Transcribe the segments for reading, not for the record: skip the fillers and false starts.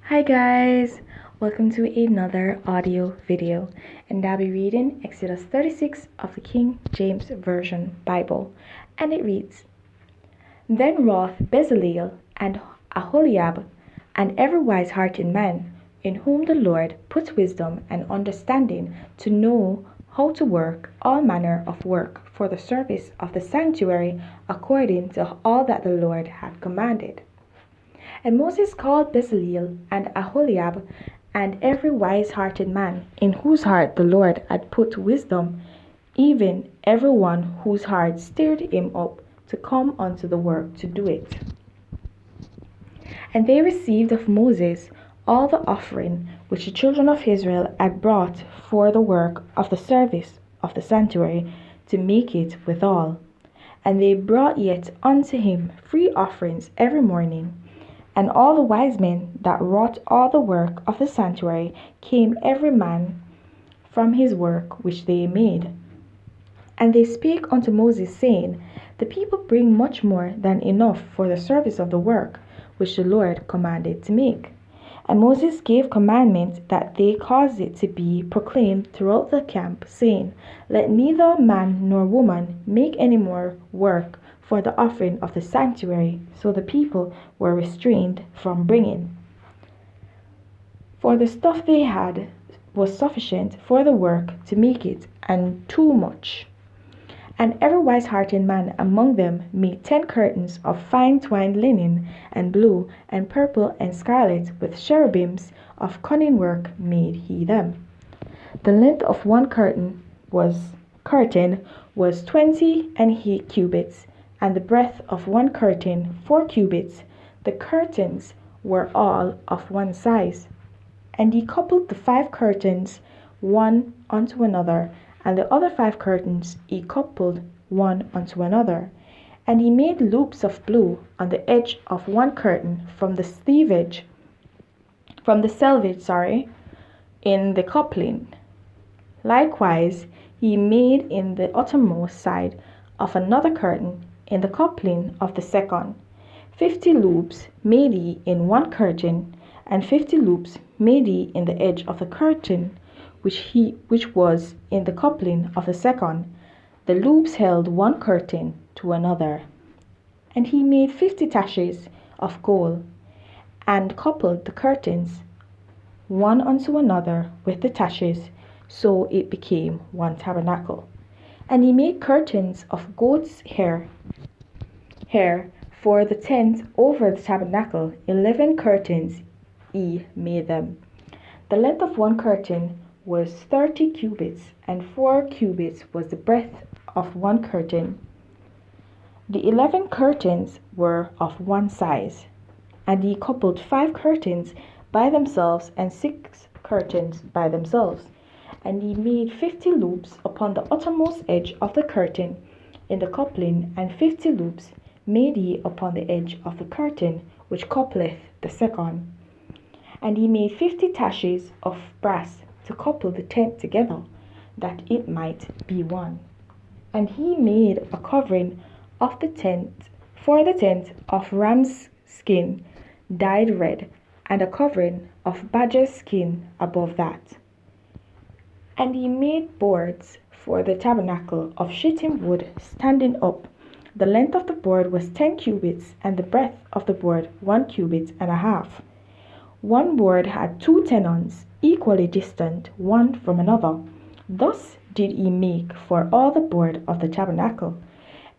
Hi guys, welcome to another audio video, and I'll be reading Exodus 36 of the King James Version Bible, and it reads, Then wrought Bezaleel and Aholiab, and every wise-hearted man, in whom the Lord put wisdom and understanding to know how to work all manner of work for the service of the sanctuary according to all that the Lord had commanded. And Moses called Bezaleel and Aholiab and every wise-hearted man, in whose heart the Lord had put wisdom, even every one whose heart stirred him up to come unto the work to do it. And they received of Moses all the offering which the children of Israel had brought for the work of the service of the sanctuary, to make it withal. And they brought yet unto him free offerings every morning. And all the wise men that wrought all the work of the sanctuary came every man from his work which they made. And they spake unto Moses, saying, The people bring much more than enough for the service of the work which the Lord commanded to make. And Moses gave commandment that they cause it to be proclaimed throughout the camp, saying, Let neither man nor woman make any more work for the offering of the sanctuary. So the people were restrained from bringing. For the stuff they had was sufficient for the work to make it, and too much. And every wise-hearted man among them made 10 curtains of fine twined linen, and blue, and purple, and scarlet, with cherubims of cunning work made he them. The length of one curtain was 20 cubits, and the breadth of one curtain 4 cubits. The curtains were all of one size. And he coupled the 5 curtains one unto another, and the other 5 curtains he coupled one unto another. And he made loops of blue on the edge of one curtain from the selvage, in the coupling. Likewise he made in the uttermost side of another curtain in the coupling of the second. 50 loops made he in one curtain, and 50 loops made he in the edge of the curtain which was in the coupling of the second. The loops held one curtain to another. And he made 50 taches of gold, and coupled the curtains one unto another with the taches, so it became one tabernacle. And he made curtains of goat's hair for the tent over the tabernacle. 11 curtains he made them. The length of one curtain was 30 cubits, and 4 cubits was the breadth of one curtain. The 11 curtains were of one size. And he coupled 5 curtains by themselves, and 6 curtains by themselves. And he made 50 loops upon the uttermost edge of the curtain in the coupling, and 50 loops made he upon the edge of the curtain which coupleth the second. And he made 50 taches of brass to couple the tent together, that it might be one. And he made a covering of the tent for the tent of ram's skin dyed red, and a covering of badger's skin above that. And he made boards for the tabernacle of shittim wood standing up. The length of the board was 10 cubits, and the breadth of the board 1 cubit and a half. One board had 2 tenons, equally distant one from another. Thus did he make for all the board of the tabernacle.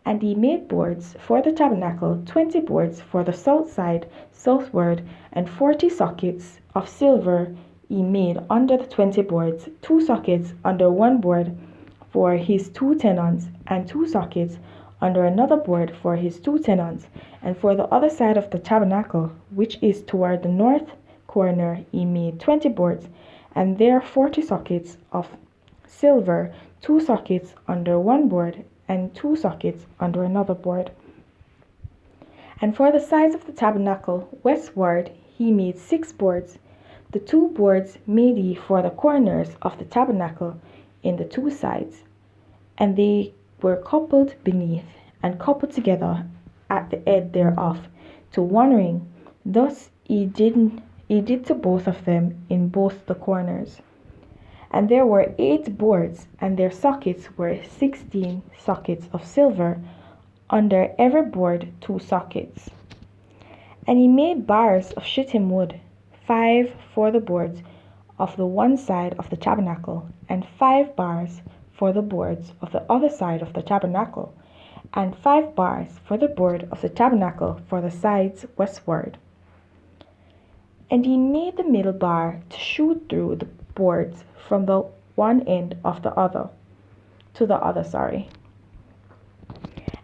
And he made boards for the tabernacle, 20 boards for the south side southward, and 40 sockets of silver he made under the 20 boards, 2 sockets under one board for his 2 tenons, and 2 sockets under another board for his 2 tenons. And for the other side of the tabernacle, which is toward the north corner, he made 20 boards, and there 40 sockets of silver, 2 sockets under one board, and 2 sockets under another board. And for the sides of the tabernacle westward he made 6 boards. The 2 boards made he for the corners of the tabernacle in the 2 sides, and they were coupled beneath, and coupled together at the head thereof to one ring. Thus he did he did to both of them in both the corners. And there were 8 boards, and their sockets were 16 sockets of silver, under every board 2 sockets. And he made bars of shittim wood, 5 for the boards of the one side of the tabernacle, and 5 bars for the boards of the other side of the tabernacle, and 5 bars for the board of the tabernacle for the sides westward. And he made the middle bar to shoot through the boards from the one end of the other to the other.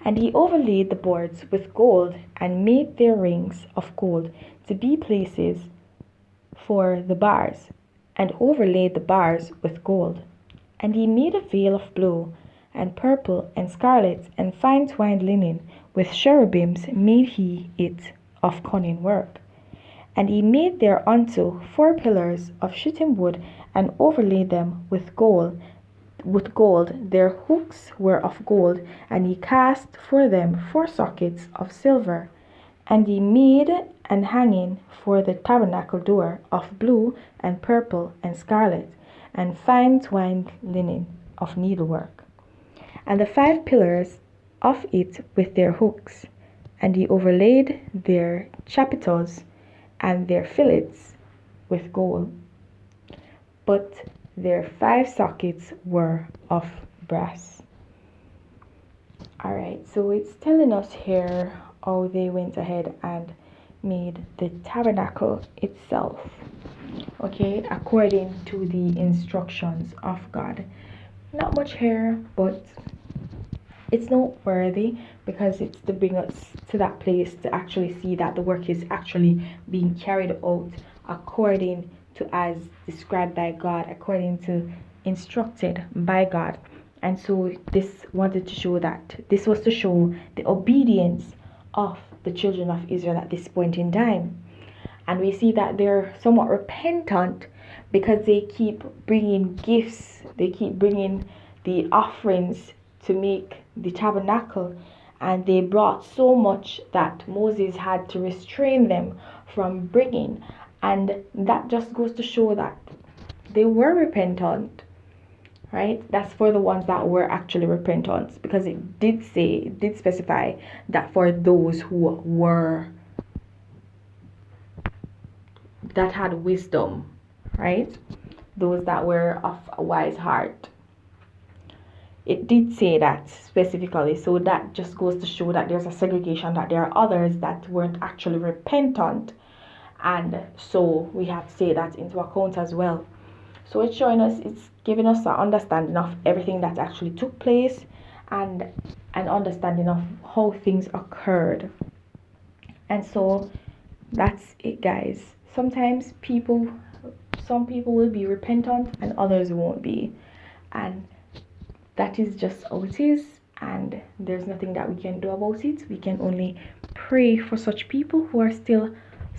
And he overlaid the boards with gold, and made their rings of gold to be places for the bars, and overlaid the bars with gold. And he made a veil of blue, and purple, and scarlet, and fine twined linen, with cherubims made he it of cunning work. And he made thereunto 4 pillars of shittim wood, and overlaid them with gold. Their hooks were of gold, and he cast for them 4 sockets of silver. And he made an hanging for the tabernacle door of blue, and purple, and scarlet, and fine twined linen of needlework. And the 5 pillars of it with their hooks. And he overlaid their chapiters and their fillets with gold. But their 5 sockets were of brass. Alright, so it's telling us here how they went ahead and made the tabernacle itself, okay, according to the instructions of God. Not much here, but it's noteworthy because it's to bring us to that place to actually see that the work is actually being carried out according to as described by God, according to instructed by God. And so this wanted to show that this was to show the obedience of the children of Israel at this point in time. And we see that they're somewhat repentant because they keep bringing gifts, they keep bringing the offerings to make the tabernacle, and they brought so much that Moses had to restrain them from bringing. And that just goes to show that they were repentant, right? That's for the ones that were actually repentant, because it did specify that for those who were, that had wisdom, right? Those that were of a wise heart. It did say that specifically, so that just goes to show that there's a segregation, that there are others that weren't actually repentant, and so we have to take that into account as well. So it's showing us, it's giving us an understanding of everything that actually took place, and an understanding of how things occurred. And so that's it, guys. Sometimes some people will be repentant and others won't be, and that is just how it is, and there's nothing that we can do about it. We can only pray for such people who are still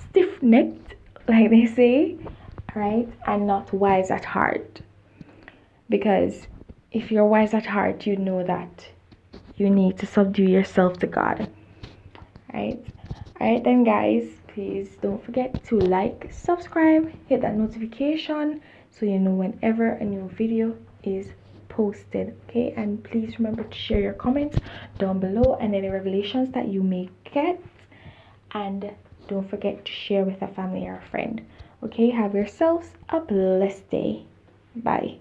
stiff-necked, like they say, right, and not wise at heart. Because if you're wise at heart, you know that you need to subdue yourself to God, right? Alright then, guys, please don't forget to like, subscribe, hit that notification so you know whenever a new video is posted, okay? And please remember to share your comments down below and any revelations that you may get, and don't forget to share with a family or a friend, okay? Have yourselves a blessed day. Bye.